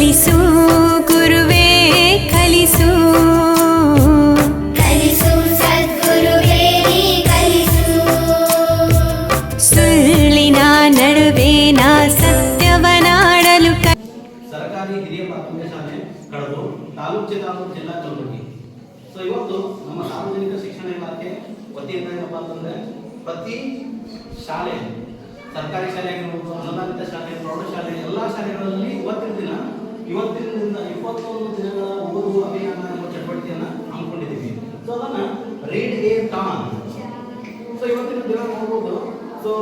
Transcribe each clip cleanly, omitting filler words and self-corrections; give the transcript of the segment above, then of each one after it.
ಕಲಿಸು ಗುರುವೇ ಕಲಿಸು ಕಲಿಸು ಸದ್ಗುರುವೇ ನೀ ಕಲಿಸು ಸುಳ್ಳಿನ ನಡುವೇನ ಸತ್ಯವನಾಡಲು ಸರ್ಕಾರಿ ಹಿರಿಯ ಪ್ರಾಥಮಿಕ ಶಾಲೆ ಕಡಬೂರು ತಾಲೂಕು ಜಿಲ್ಲಾ ಕಲಬುರಗಿ. ಸೊ ಇವತ್ತು ನಮ್ಮ ಸಾರ್ವಜನಿಕ ಶಿಕ್ಷಣ ಇಲಾಖೆ ವತಿಯಿಂದ ಏನಪ್ಪ ಅಂತಂದ್ರೆ ಪ್ರತಿ ಶಾಲೆ ಸರ್ಕಾರಿ ಶಾಲೆ ಆಗಿರ್ಬೋದು, ಅನುದಾನಿತ ಶಾಲೆ, ಪ್ರೌಢಶಾಲೆ ಎಲ್ಲ ಶಾಲೆಗಳಲ್ಲಿ ಇವತ್ತಿನ ದಿನದಿಂದ 21 ದಿನಗಳ ಓದುವ ಅಭಿಯಾನ ಎಂಬ ಚಟುವಟಿಕೆಯನ್ನು ಹಮ್ಮಿಕೊಂಡಿದ್ದೀವಿ. ಸೊ ಅದನ್ನ ರೀಡ್ ಎ ಟಾನ್. ಸೊ ಇವತ್ತಿನ ದಿನ ನೋಡ್ಬೋದು, ಸೊ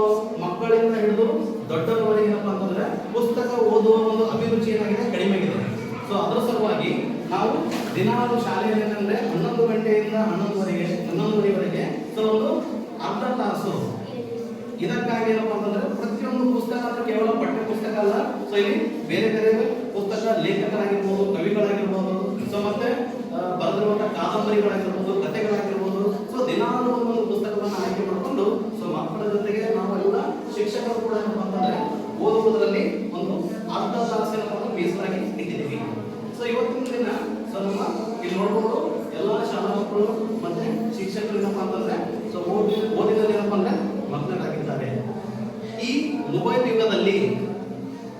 ಮಕ್ಕಳಿಂದ ಹಿಡಿದು ದೊಡ್ಡವರವರೆಗೆ ಏನಪ್ಪ ಅಂತಂದ್ರೆ ಪುಸ್ತಕ ಓದುವ ಒಂದು ಅಭಿರುಚಿ ಏನಾಗಿದೆ ಕಡಿಮೆ ಆಗಿದೆ. ಸೊ ಅದರ ಸಲುವಾಗಿ ನಾವು ದಿನಾಲು ಶಾಲೆಯಲ್ಲಿ ಏನಂದ್ರೆ 11 ಗಂಟೆಯಿಂದ 11:30ವರೆಗೆ ಸೊ ಒಂದು ಅರ್ಧ ತಾಸು ಇದಕ್ಕಾಗಿ ಏನಪ್ಪ ಅಂತಂದ್ರೆ ಪ್ರತಿಯೊಂದು ಪುಸ್ತಕ ಅಂದ್ರೆ ಕೇವಲ ಪಠ್ಯ ಪುಸ್ತಕ ಅಲ್ಲ. ಸೊ ಇಲ್ಲಿ ಬೇರೆ ಬೇರೆ ಪುಸ್ತಕ ಲೇಖಕರಾಗಿರ್ಬೋದು, ಕವಿಗಳಾಗಿರ್ಬೋದು, ಸೊ ಮತ್ತೆ ಬರೆದಿರುವಂತಹ ಕಾದಂಬರಿಗಳಾಗಿರ್ಬೋದು, ಕಥೆಗಳಾಗಿರ್ಬೋದು, ಸೊ ದಿನಾಲು ಒಂದೊಂದು ಪುಸ್ತಕವನ್ನು ಆಯ್ಕೆ ಮಾಡಿಕೊಂಡು ಸೊ ಮಕ್ಕಳ ಜೊತೆಗೆ ನಾವು ಎಲ್ಲ ಶಿಕ್ಷಕರು ಕೂಡ ಏನಪ್ಪ ಅಂತಂದ್ರೆ ಓದುವುದರಲ್ಲಿ ಒಂದು ಅರ್ಧ ತಾಸಿನ ಮೀಸಲಾಗಿ ಇಟ್ಟಿದ್ದೀವಿ. ಸೊ ಇವತ್ತಿನ ದಿನ ಸೊ ನಮ್ಮ ಇಲ್ಲಿ ನೋಡ್ಬೋದು ಎಲ್ಲ ಶಾಲಾ ಮಕ್ಕಳು ಮತ್ತೆ ಶಿಕ್ಷಕರು ಏನಪ್ಪ ಅಂತಂದ್ರೆ ಸೊ ಓದಿನಲ್ಲಿ ಏನಪ್ಪ ಅಂದ್ರೆ ಮಗ್ನರಾಗಿದ್ದಾರೆ. ಈ ಮೊಬೈಲ್ ಯುಗದಲ್ಲಿ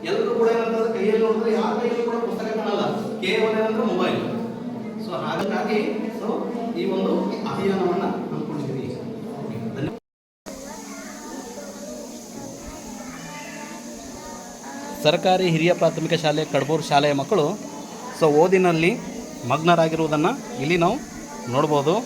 ಎಲ್ಲರೂ ಕೂಡ ಏನಂತಂದ್ರೆ ಕೈಯಲ್ಲಿ ನೋಡಿದ್ರೆ ಯಾರ ಕೈಯಲ್ಲಿ ಕೂಡ ಪುಸ್ತಕ ಕಾಣಲ್ಲ, ಕೇವಲ ಏನಂದ್ರೆ ಮೊಬೈಲ್. ಸೊ ಹಾಗಾಗಿ ಸೊ ಈ ಒಂದು ಅಭಿಯಾನವನ್ನ ಹಮ್ಮಿಕೊಂಡಿದ್ದೀವಿ. ಸರ್ಕಾರಿ ಹಿರಿಯ ಪ್ರಾಥಮಿಕ ಶಾಲೆ ಕಡಬೂರು ಶಾಲೆಯ ಮಕ್ಕಳು ಸೊ ಓದಿನಲ್ಲಿ ಮಗ್ನರಾಗಿರುವುದನ್ನು ಇಲ್ಲಿ ನಾವು ನೋಡ್ಬೋದು.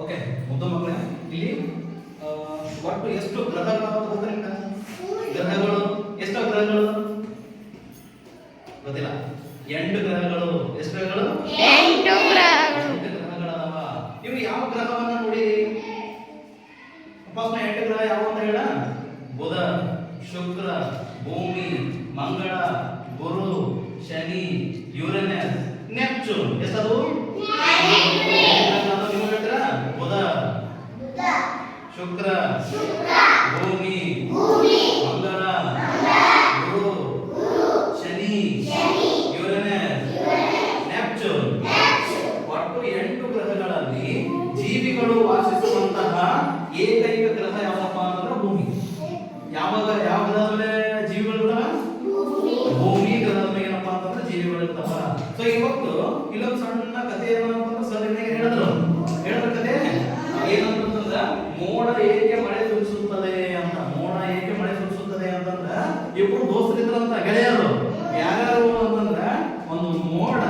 ಓಕೆ, ಮುದ್ದು ಮಕ್ಕಳೇ, ಇಲ್ಲಿ ಒಟ್ಟು ಎಷ್ಟು ಗ್ರಹಗಳು ಗೊತ್ತಿಲ್ಲ? ಗ್ರಹಗಳು ಎಷ್ಟು ಗ್ರಹಗಳು ಗೊತ್ತಿಲ್ಲ. 8 ಗ್ರಹಗಳು. ಎಷ್ಟು ಗ್ರಹಗಳು? 8 ಗ್ರಹಗಳು. ಗ್ರಹಗಳದಾವ. ಇವು ಯಾವ ಗ್ರಹವನ್ನ ನೋಡಿ ಫಸ್ಟ್ 8 ಗ್ರಹ ಯಾವ ಅಂತ ಹೇಳ? ಬುಧ, ಶುಕ್ರ, ಭೂಮಿ, ಮಂಗಳ, ಗುರು, ಶನಿ, ಯುರೇನಸ್, ನೆಪ್ಚೂನ್. ಎಷ್ಟದು? ಬುಧ, ಶುಕ್ರ, ಭೂಮಿ, ಮಂಗಳ, ಗುರು, ಶನಿ, ಯುರೇನಸ್, ನೆಪ್ಚೂನ್. ಒಟ್ಟು 8 ಗ್ರಹಗಳಲ್ಲಿ ಜೀವಿಗಳು ವಾಸಿಸುವಂತಹ ಏಕೈಕ ಗ್ರಹ ಯಾವಪ್ಪ ಅಂತಂದ್ರೆ ಭೂಮಿ. ಯಾವ ಗ್ರಹದ ಮೇಲೆ ಜೀವಿಗಳಿರ್ತಾವ? ಭೂಮಿ ಗ್ರಹದ ಮೇಲೆ ಏನಪ್ಪಾ ಅಂತಂದ್ರೆ ಜೀವಿಗಳಿರ್ತಾವ. ಸೊ ಇವತ್ತು ಇಲ್ಲೊಂದು ಸಣ್ಣ ಕಥೆ ಏನಂತಂದ್ರೆ ಸರ್ ನಿಮಗೆ ಹೇಳಿದ್ರು ಕಥೆ ಏನಂತಂದ್ರೆ ಮೋಡ ಏಕೆ ಮಳೆ ಸುರಿಸುತ್ತದೆ ಅಂತ. ಮೋಡ ಏಕೆ ಮಳೆ ಸುರಿಸುತ್ತದೆ ಅಂತಂದ್ರೆ ಇಬ್ರು ದೋಸ್ತರಿದ್ರಂತ, ಗೆಳೆಯರು. ಯಾರ್ಯಾರು ಅಂತಂದ್ರೆ ಒಂದು ಮೋಡ,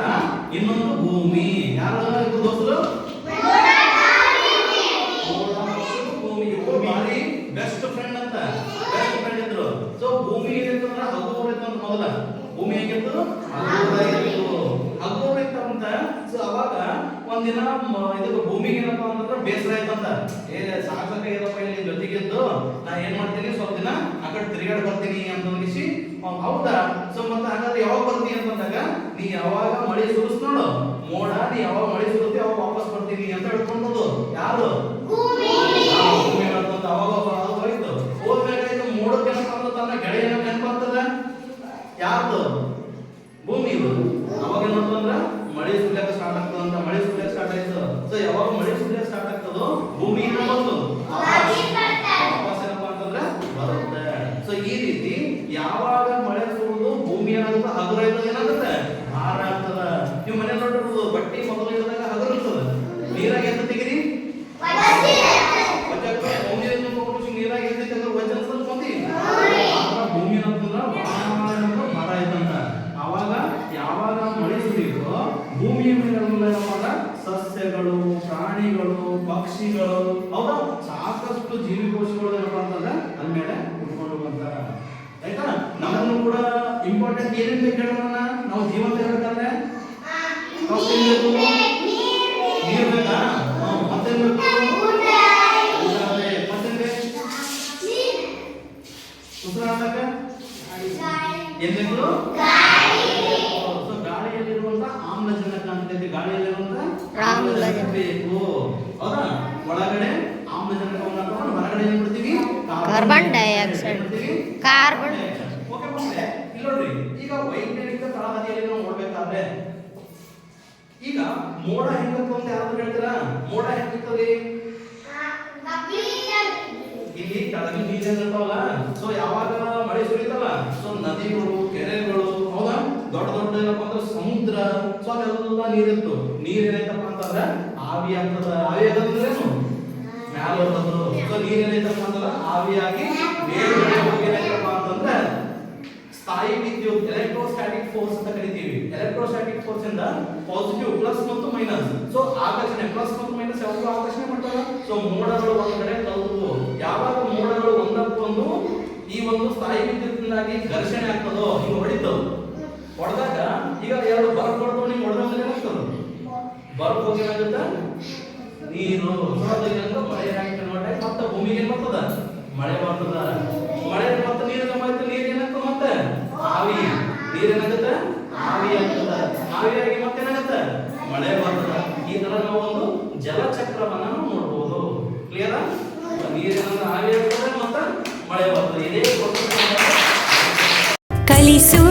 ಇನ್ನೊಂದು ಭೂಮಿ. ಯಾರು ಇಬ್ರು ದೋಸ್ತರು? ಭೂಮಿ. ಇಬ್ರು ಭಾರಿ ಬೆಸ್ಟ್ ಫ್ರೆಂಡ್ ಅಂತ, ಬೆಸ್ಟ್ ಫ್ರೆಂಡ್ ಇದ್ರು. ಸೊ ಭೂಮಿ ಏನಿರ್ತಂದ್ರೆ ಹಗುರ ಇತ್ತಂತ. ಮೊದಲ ಭೂಮಿ ಹೇಗಿತ್ತು? ಹಗುರ ಇತ್ತಂತ. ಸೊ ಅವಾಗ ಒಂದಿನ ಇದಕ್ಕೆ ಭೂಮಿಗೆ ಏನಪ್ಪಾ ಅಂತಂದ್ರೆ ಬೇಸರ ಆಯ್ತಂತ. ಸಾಕಾಗೈತಪ್ಪ ಇಲ್ಲಿ ಜೊತೆಗಿದ್ದು, ನಾ ಏನ್ ಮಾಡ್ತೀನಿ, ಸ್ವಲ್ಪ ದಿನ ಆ ಕಡೆ ತಿರುಗಾಡಿ ಬರ್ತೀನಿ ಅಂತ ಅನಿಸಿ. ಹೌದಾ? ಸೊ ಮತ್ತೆ ಹಾಗಾದ್ರೆ ಯಾವಾಗ ಬರ್ತೀನಿ ಅಂತಂದಾಗ, ನೀ ಯಾವಾಗ ಮಳೆ ಸುರಿಸ್ ನೋಡು ಮೋಡ, ನೀ ಯಾವಾಗ ಮಳೆ ಸುರಿಸ್ತಿ ಅವಾಗ ವಾಪಸ್ ಬರ್ತೀನಿ ಅಂತ ಹೇಳ್ಕೊಂಡದು. ಯಾರು? ಭೂಮಿ ಹೇಳ್ತಂತ. ಅವಾಗ ಹೋಯ್ತು. ಹೋಗ್ಬೇಕಾಯ್ತು. ಮೋಡಕ್ಕೆ ಏನಪ್ಪಾ ಅಂತಂದ್ರೆ ಗೆಳೆಯನ ನೆನಪಾಗ್ತದ. ಯಾರ್ದು? ಭೂಮಿ. ಅವಾಗ ಏನಂತಂದ್ರ ಮಳೆ ಸುರಿಯಕ್ಕೆ ಸ್ಟಾರ್ಟ್ ಆಗ್ತದಂತ. ಮಳೆ ಸುರಿಯಕ್ಕೆ ಸ್ಟಾರ್ಟ್ ಆಯ್ತು. ಸೊ ಯಾವಾಗ ಮಳೆ ಸುರಿಯಕ್ಕೆ ಸ್ಟಾರ್ಟ್ ಆಗ್ತದೋ ಭೂಮಿಯಿಂದ ಬಂತು ವಾಪಸ್ ಏನಪ್ಪಾ ಅಂತಂದ್ರೆ ಬರುತ್ತೆ. ಸೊ ಈ ರೀತಿ ಯಾವಾಗ ಮಳೆ ಸುರಿದು ಭೂಮಿ ಏನಾಗುತ್ತೆ? ಹಗುರ ಇರ್ತದೆ. ಏನಾಗುತ್ತೆ? ಭಾರ ಆಗ್ತದ. ನೀವು ಮನೆ ನೋಡಿರ್ಬೋದು, ಬಟ್ಟಿ ಮೊದಲು ಇದ್ದಾಗ ಹಗುರ ಇರ್ತದ. ನೀರಾಗಿ ಎಂತ ತೆಗಿರಿ? ನೀರಾಗಿ ಎದ್ದಿದ್ದಾಗ ವಜನ ಬಂದಿ. ಭೂಮಿ ಏನಂತಂದ್ರ ಭಾರ ಆಯ್ತಂತ. ಅವಾಗ ಯಾವಾಗ ಮಳೆ ಸುರಿಯುತ್ತೋ ಭೂಮಿಯ ಮೇಲೆ ಸಸ್ಯಗಳು, ಪ್ರಾಣಿಗಳು, ಪಕ್ಷಿಗಳು, ಹೌದಾ, ಸಾಕಷ್ಟು ಜೀವಿಕೋಶಗಳು ಏನಪ್ಪಾ ಅಂತಂದ್ರೆ ಅದ ಮೇಲೆ ಉಟ್ಕೊಂಡು ಬಂತಾರ. ಆಯ್ತಾ? ನಮ್ಮನ್ನು ಕೂಡ ಇಂಪಾರ್ಟೆಂಟ್ ಏನೇನ್ ಬೇಕು ಹೇಳೋಣ? ನಾವು ಜೀವಂತ ಇರಬೇಕಾದ್ರೆ ನೀರು ಬೇಕಾ? ಮತ್ತೇನ್ ಬೇಕು? ಮತ್ತೇನ್ ಬೇಕು? ಉಸಿರಾಡಕ್ಕೆ ಏನ್ ಬೇಕು? ಸೊ ಗಾಳಿಯಲ್ಲಿರುವಂತ ಆಮ್ಲಜನಕ ಅಂತೈತಿ. ಗಾಳಿಯಲ್ಲಿರುವಂತ ಆಮ್ಲಜನಕ ಬೇಕು. ಹೌದಾ? ಒಳಗಡೆ ಆಮ್ಲಜನಕವನ್ನು ತಗೊಂಡು ಹೊರಗಡೆ ಏನ್ ಬಿಡ್ತೀವಿ? Carbon dioxide. ಕಾರ್ಬನ್ ಓಕೆ ಮಕ್ಕಳೇ, ಇಲ್ಲಿ ನೋಡ್ರಿ, ಈಗ ವೈಜ್ಞಾನಿಕ ತಳಹದಿಯಲ್ಲಿ ನಾವು ನೋಡ್ಬೇಕಾದ್ರೆ ಈಗ ಮೋಡ ಹೆಂಗತ್ತು ಅಂತ ಯಾರಾದ್ರೂ ಹೇಳ್ತೀರಾ? ಮೋಡ ಹೆಂಗಿರ್ತದೆ? ಇಲ್ಲಿ ಕೆಳಗೆ ನೀರು ಇರ್ತಾವಲ್ಲ, ಸೊ ಯಾವಾಗ ಮಳೆ ಸುರಿತಲ್ಲ, ಸೊ ನದಿಗಳು, ಕೆರೆಗಳು, ಹೌದಾ, ದೊಡ್ಡ ದೊಡ್ಡ ಏನಪ್ಪ ಅಂದ್ರೆ ಸಮುದ್ರ, ಸೊ ಅದೆಲ್ಲ ನೀರಿತ್ತು. ನೀರ್ ಏನೈತಪ್ಪ ಅಂತಂದ್ರೆ ಆವಿ ಆಗ್ತದ. ಆವಿ ಆಗಂದ್ರೆ ಏನು? ಮ್ಯಾಲ ಬರೋದು. ಸೊ ನೀರ್ ಏನೈತಪ್ಪ ಅಂತಂದ್ರೆ ಆವಿಯಾಗಿ ಮೇಲ್ಗಡೆ ಹೋಗಿ ಏನೈತಪ್ಪ ಅಂತಂದ್ರೆ ಸ್ಥಾಯಿ ವಿದ್ಯುತ್, ಎಲೆಕ್ಟ್ರೋಸ್ಟಾಟಿಕ್ ಫೋರ್ಸ್ ಅಂತ ಕರಿತೀವಿ. ಎಲೆಕ್ಟ್ರೋಸ್ಟಾಟಿಕ್ ಫೋರ್ಸ್ ಇಂದ ಪಾಸಿಟಿವ್ ಪ್ಲಸ್ ಮತ್ತು ಮೈನಸ್, ಸೊ ಆಕರ್ಷಣೆ ಪ್ಲಸ್ ಮತ್ತು ಮೈನಸ್ ಯಾವಾಗಲೂ ಆಕರ್ಷಣೆ ಮಾಡ್ತಾರ. ಸೊ ಮೋಡಗಳು ಒಂದ್ ಕಡೆ ಕಲ್ತು ಯಾವಾಗ ಮೋಡಗಳು ಒಂದಕ್ಕೊಂದು ಈ ಒಂದು ಸ್ಥಾಯಿ ವಿದ್ಯುತ್ನಾಗಿ ಘರ್ಷಣೆ ಆಗ್ತದೋ, ಹಿಂಗ ಹೊಡಿತವು. ಹೊಡೆದಾಗ ಈಗ ಎರಡು ಬರ್ಫ್ ಹೊಡೆದು ನಿಮ್ಗೆ ಹೊಡೆದ್ರೆ ಏನಾಗ್ತದ? ಬರ್ಫ್ ಹೋಗಿ ಏನಾಗುತ್ತ? ನೀರು ಮಳೆ ಆಗಿ ಕನ್ವರ್ಟ್ ಆಗಿ ಮತ್ತೆ ಭೂಮಿಗೆ ಏನ್ ಬರ್ತದ? ಮಳೆ ಬರ್ತದ. ಮಳೆ ಮತ್ತೆ ನೀರು ಜಮಾ ಆಯ್ತು, ನೀರು ಏನಾಗ್ತದ? ಮತ್ತೆ ಆವಿ. ನೀರ್ ಏನಾಗುತ್ತೆ? ಆವಿ ಆಗ್ತದ. ಆವಿಯಾಗಿ ಮತ್ತೆ ಏನಾಗುತ್ತೆ? ಮಳೆ ಬರ್ತದ. ಈ ತರ ನಾವು ಒಂದು ಜಲಚಕ್ರವನ್ನ ನೋಡಬಹುದು. ಕ್ಲಿಯರ್? ನೀರೇನಾದ್ರೂ ಆವಿ ಆಗ್ತದೆ ಮತ್ತೆ ಮಳೆ ಬರ್ತದೆ. ಇದೇ ಕಲಿಸು